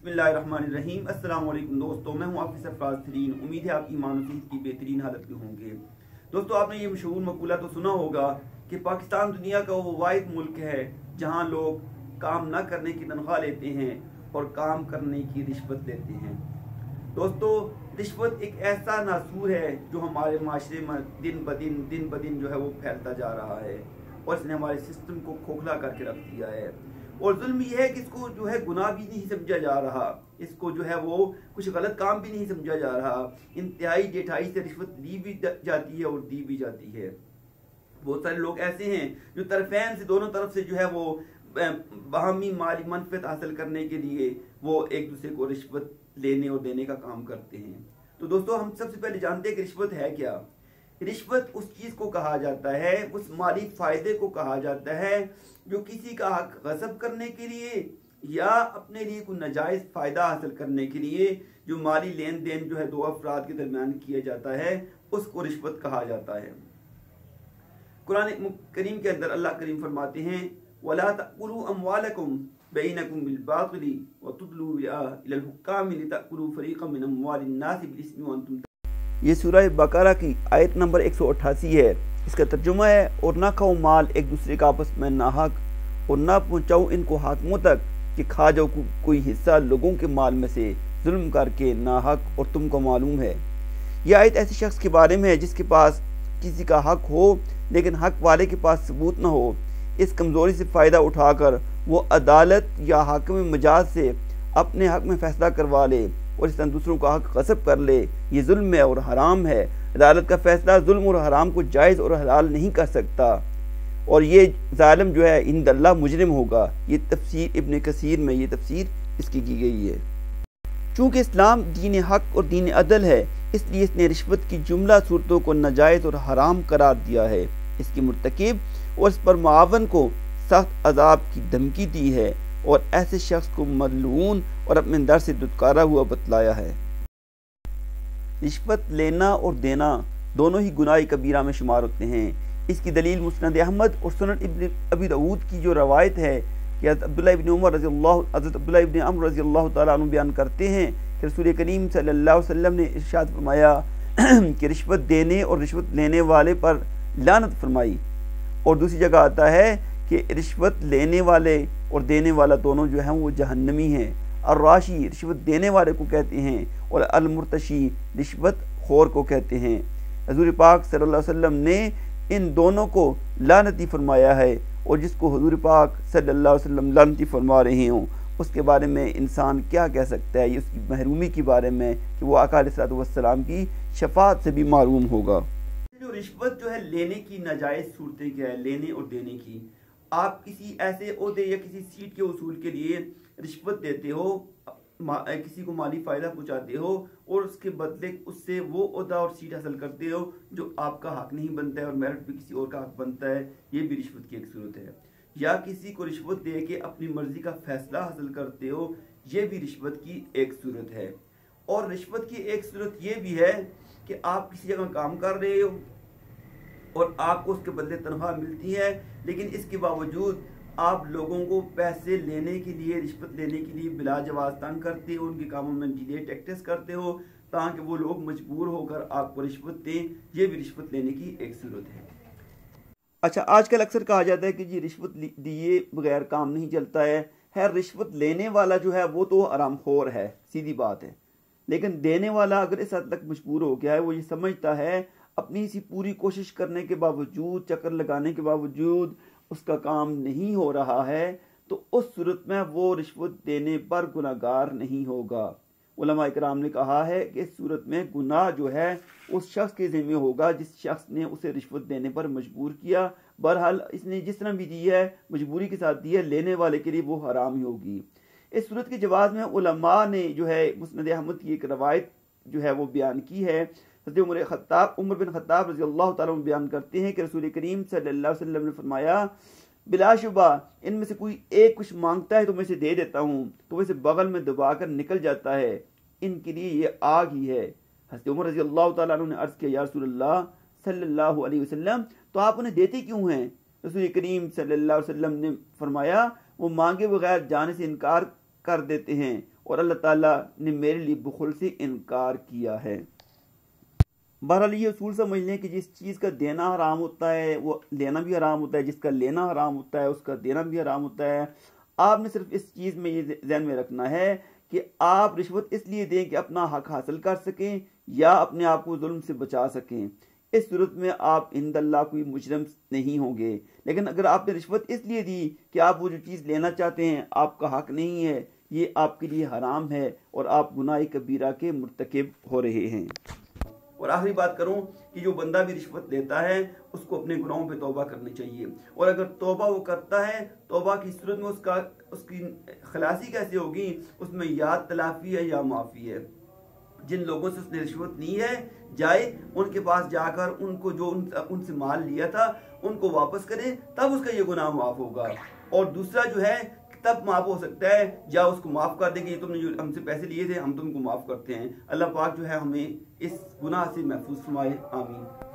बिस्मिल्लाहिर्रहमानिर्रहीम। अस्सलाम वालेकुम दोस्तों, मैं हूं आपके सरफराज तरीन। उम्मीद है आप ईमान और सेहत की बेहतरीन हालत में होंगे। दोस्तों, आपने ये मशहूर मकूला तो सुना होगा कि पाकिस्तान दुनिया का वो वाहिद मुल्क है जहां लोग काम न करने की तनख्वाह लेते हैं और काम करने की रिश्वत लेते हैं। दोस्तों, रिश्वत एक ऐसा नासूर है जो हमारे माशरे में दिन ब दिन जो है वो फैलता जा रहा है और इसने हमारे सिस्टम को खोखला करके रख दिया है। और जुल्म ये है कि इसको जो है गुनाह भी नहीं समझा जा रहा, इसको जो है वो कुछ गलत काम भी नहीं समझा जा रहा। इंतहाई जेठाई से रिश्वत ली भी जाती है और दी भी जाती है। बहुत सारे लोग ऐसे हैं जो तरफैन से, दोनों तरफ से जो है वो बाहमी माली मनफियत हासिल करने के लिए वो एक दूसरे को रिश्वत लेने और देने का काम करते हैं। तो दोस्तों, हम सबसे पहले जानते हैं कि रिश्वत है क्या। रिश्वत उस चीज़ को कहा जाता है, उस माली फायदे को कहा जाता है जो किसी का हक गस्ब करने के लिए या अपने लिए कोई नाजायज़ फ़ायदा हासिल करने के लिए जो माली लेन देन जो है दो अफराद के दरमियान किया जाता है, उसको रिश्वत कहा जाता है। कुरान करीम के अंदर अल्लाह करीम फरमाते हैं, वला तअकुलू अमवालकुम बैनकुम बिल-बातिल व तुदलू इलल हुक्काम लितअकुलू फरीक़म मिन अमवालिन नास बिल-इस्मि व अंतुम। ये सूरह बकरा की आयत नंबर 188 है। इसका तर्जुमा है, और ना खाओ माल एक दूसरे का आपस में नाहक, और ना पहुँचाओ इनको हाकिमों तक कि खा जाओ कोई हिस्सा लोगों के माल में से जुल्म करके नाहक, और तुमको मालूम है। यह आयत ऐसे शख्स के बारे में है जिसके पास किसी का हक हो लेकिन हक वाले के पास सबूत न हो। इस कमज़ोरी से फ़ायदा उठाकर वो अदालत या हाकिम मजाज से अपने हक में फ़ैसला करवा ले और इस तरह दूसरों का हक गस्ब कर ले। ये जुल्म है और हराम है। अदालत का फैसला जुल्म और हराम को जायज़ और हलाल नहीं कर सकता, और ये जालिम जो है इंदल्लाह मुजरिम होगा। ये तफसीर इब्न कसीर में ये तफसीर इसकी की गई है। चूँकि इस्लाम दीन हक और दीन अदल है, इसलिए इसने रिश्वत की जुमला सूरतों को नाजायज़ और हराम करार दिया है। इसकी मुर्तकिब और इस पर मुआवन को सख्त अजाब की धमकी दी है और ऐसे शख्स को मलून और अपने दर से दुत्कारा हुआ बतलाया है। रिश्वत लेना और देना दोनों ही गुनाह कबीरा में शुमार होते हैं। इसकी दलील मुस्नद अहमद और सुनन इब्न अबी दाऊद की जो रवायत है कि हज़रत अब्दुल्लाह इब्न अम्र रज़ियल्लाहु तआला अन्हु बयान करते हैं कि रसूल करीम सल्लल्लाहु अलैहि वसल्लम ने इरशाद फरमाया कि रिश्वत देने और रिश्वत लेने वाले पर लानत फरमाई। और दूसरी जगह आता है कि रिश्वत लेने वाले और देने वाला दोनों जो हैं वो जहन्नमी हैं। अर्राशी रिश्वत देने वाले को कहते हैं और अल-मुर्तशी रिश्वत खोर को कहते हैं। हुज़ूर पाक सल्लल्लाहु अलैहि वसल्लम ने इन दोनों को लानती फरमाया है, और जिसको हुज़ूर पाक सल्लल्लाहु अलैहि वसल्लम लानती फरमा रहे हों उसके बारे में इंसान क्या कह सकता है। ये उसकी महरूमी के बारे में कि वो आका अलैहिस्सलातु वस्सलाम की शफाअत से भी मारूम होगा। जो रिश्वत जो है लेने की नाजायज़ सूरतें क्या है, लेने और देने की। आप किसी ऐसे ओहदे या किसी सीट के उसूल के लिए रिश्वत देते हो, किसी को माली फ़ायदा पहुँचाते हो और उसके बदले उससे वो ओहदा और सीट हासिल करते हो जो आपका हक नहीं बनता है और मेरिट भी किसी और का हक बनता है। ये भी रिश्वत की एक सूरत है। या किसी को रिश्वत दे के अपनी मर्जी का फैसला हासिल करते हो, ये भी रिश्वत की एक सूरत है। और रिश्वत की एक सूरत ये भी है कि आप किसी जगह काम कर रहे हो और आपको उसके बदले तनख्वाह मिलती है, लेकिन इसके बावजूद आप लोगों को पैसे लेने के लिए, रिश्वत लेने के लिए बिला जवाज़ तंग करते हो, उनके कामों में डिले टैक्टिस करते हो ताकि वो लोग मजबूर होकर आपको रिश्वत दें। ये भी रिश्वत लेने की एक सूरत है। अच्छा, आजकल अक्सर कहा जाता है कि जी रिश्वत दिए बगैर काम नहीं चलता है। रिश्वत लेने वाला जो है वो तो हरामखोर है, सीधी बात है, लेकिन देने वाला अगर इस हद तक मजबूर हो गया है, वो ये समझता है अपनी सी पूरी कोशिश करने के बावजूद, चक्कर लगाने के बावजूद उसका काम नहीं हो रहा है, तो उस सूरत में वो रिश्वत देने पर गुनाहगार नहीं होगा। उलमा इकराम ने कहा है कि इस सूरत में गुनाह जो है उस शख्स के ज़िम्मे होगा जिस शख्स ने उसे रिश्वत देने पर मजबूर किया। बहरहाल इसने जिस तरह भी दी है, मजबूरी के साथ दी है, लेने वाले के लिए वो हराम ही होगी। इस सूरत के जवाब में उलमा ने जो है मुस्नद अहमद की एक रवायत जो है वो बयान की है। उमर बिन खत्ताब रज़ियल्लाहु तआला अन्हु बयान करते हैं कि रसूल करीम सल्लल्लाहु अलैहि वसल्लम ने फरमाया, बिलाशुबा इनमें से कोई एक कुछ मांगता है तो मैं इसे दे देता हूँ, तो वैसे बगल में दबाकर निकल जाता है, इनके लिए ये आग ही है। हज़रत उमर रज़ियल्लाहु तआला अन्हु ने अर्ज़ किया, या रसूलल्लाह सल्लल्लाहु अलैहि वसल्लम, तो आप उन्हें देते क्यों हैं? रसूल करीम सल्लल्लाहु अलैहि वसल्लम ने फरमाया, वो मांगे बगैर जाने से इनकार कर देते हैं اور اللہ ताला ने मेरे लिए बुखल से इनकार किया है। बहरहाल ये उसूल समझ लें कि जिस चीज़ का देना हराम होता है वो लेना भी हराम होता है, जिसका लेना हराम होता है उसका देना भी हराम होता है। आपने सिर्फ इस चीज़ में ये ध्यान में रखना है कि आप रिश्वत इसलिए दें कि अपना हक हासिल कर सकें या अपने आप को जुल्म से बचा सकें। इस सूरत में आप इंदल्लाह कोई मुजरिम नहीं होंगे। लेकिन अगर आपने रिश्वत इसलिए दी कि आप वो जो चीज़ लेना चाहते हैं आपका हक नहीं है, ये आपके लिए हराम है और आप गुनाह कबीरा के मुर्तकिब हो रहे हैं। और आखिरी बात करूं कि जो बंदा भी रिश्वत लेता है उसको अपने गुनाहों पे तौबा करनी चाहिए, और अगर तौबा वो करता है, तौबा की सूरत में उसकी खलासी कैसे होगी, उसमें या तलाफी है या माफ़ी है। जिन लोगों से उसने रिश्वत ली है जाए उनके पास जाकर उनको जो उनसे माल लिया था उनको वापस करें, तब उसका ये गुनाह माफ़ होगा। और दूसरा जो है तब माफ़ हो सकता है या उसको माफ़ कर देंगे, तुमने जो हमसे पैसे लिए थे हम तुमको माफ़ करते हैं। अल्लाह पाक जो है हमें इस गुनाह से महफूज फरमाए, आमीन।